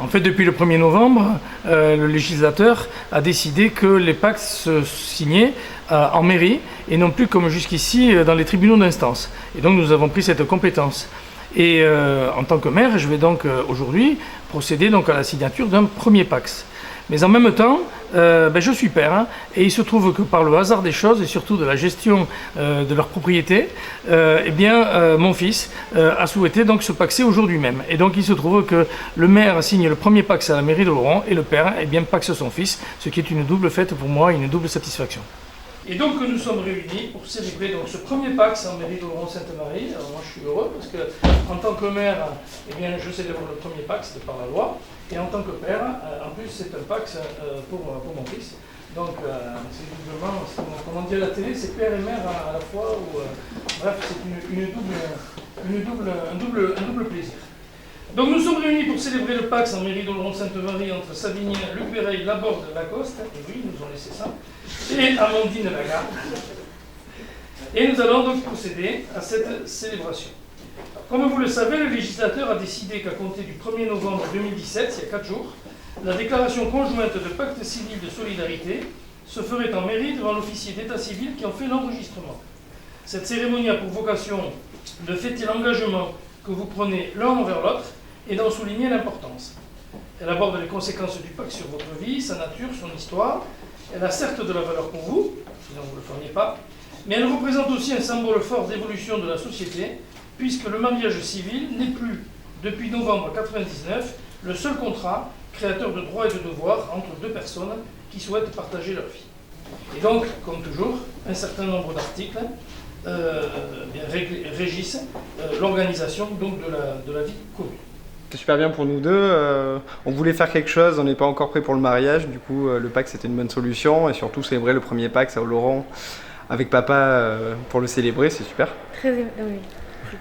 En fait, depuis le 1er novembre, le législateur a décidé que les pactes se signaient en mairie et non plus comme jusqu'ici dans les tribunaux d'instance. Et donc nous avons pris cette compétence. Et en tant que maire, je vais donc aujourd'hui procéder donc à la signature d'un premier PACS. Mais en même temps, je suis père, hein, et il se trouve que par le hasard des choses, et surtout de la gestion de leur propriété, mon fils a souhaité donc se paxer aujourd'hui même. Et donc il se trouve que le maire signe le premier pax à la mairie de Laurent, et le père paxe son fils, ce qui est une double fête pour moi, une double satisfaction. Et donc nous sommes réunis pour célébrer donc, ce premier Pax en mairie de Laurent-Sainte-Marie. Alors moi je suis heureux parce que en tant que maire, je célèbre le premier Pax de par la loi. Et en tant que père, en plus c'est un Pax pour mon fils. Donc c'est doublement, comme on dit à la télé, c'est père et mère à la fois. Bref, c'est un double plaisir. Donc nous sommes réunis pour célébrer le Pax en mairie de Laurent-Sainte-Marie entre Savinien, Luc Béreil, Laborde, Lacoste, et oui, ils nous ont laissé ça, et Amandine Lagarde. Et nous allons donc procéder à cette célébration. Comme vous le savez, le législateur a décidé qu'à compter du 1er novembre 2017, il y a 4 jours, la déclaration conjointe de pacte civil de solidarité se ferait en mairie devant l'officier d'état civil qui en fait l'enregistrement. Cette cérémonie a pour vocation de fêter l'engagement que vous prenez l'un envers l'autre et d'en souligner l'importance. Elle aborde les conséquences du pacte sur votre vie, sa nature, son histoire. Elle a certes de la valeur pour vous, sinon vous ne le feriez pas, mais elle représente aussi un symbole fort d'évolution de la société, puisque le mariage civil n'est plus, depuis novembre 1999, le seul contrat créateur de droits et de devoirs entre deux personnes qui souhaitent partager leur vie. Et donc, comme toujours, un certain nombre d'articles régissent l'organisation de la vie commune. C'est super bien pour nous deux. On voulait faire quelque chose, on n'est pas encore prêt pour le mariage. Du coup, le Pax c'était une bonne solution. Et surtout, célébrer le premier Pax à Oloron avec papa pour le célébrer, c'est super. Oui,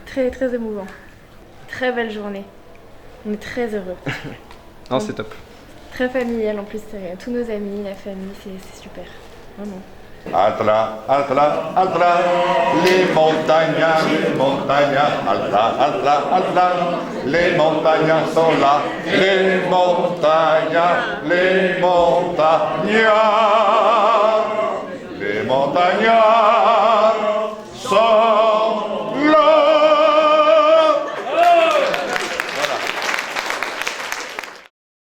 c'est très émouvant. Très belle journée. On est très heureux. Non, c'est top. Très familial en plus, tous nos amis, la famille, c'est super. Vraiment. Altra, altra, altra, les montagnes, altra, altra, altra, les montagnes sont là, les montagnes, les montagnes.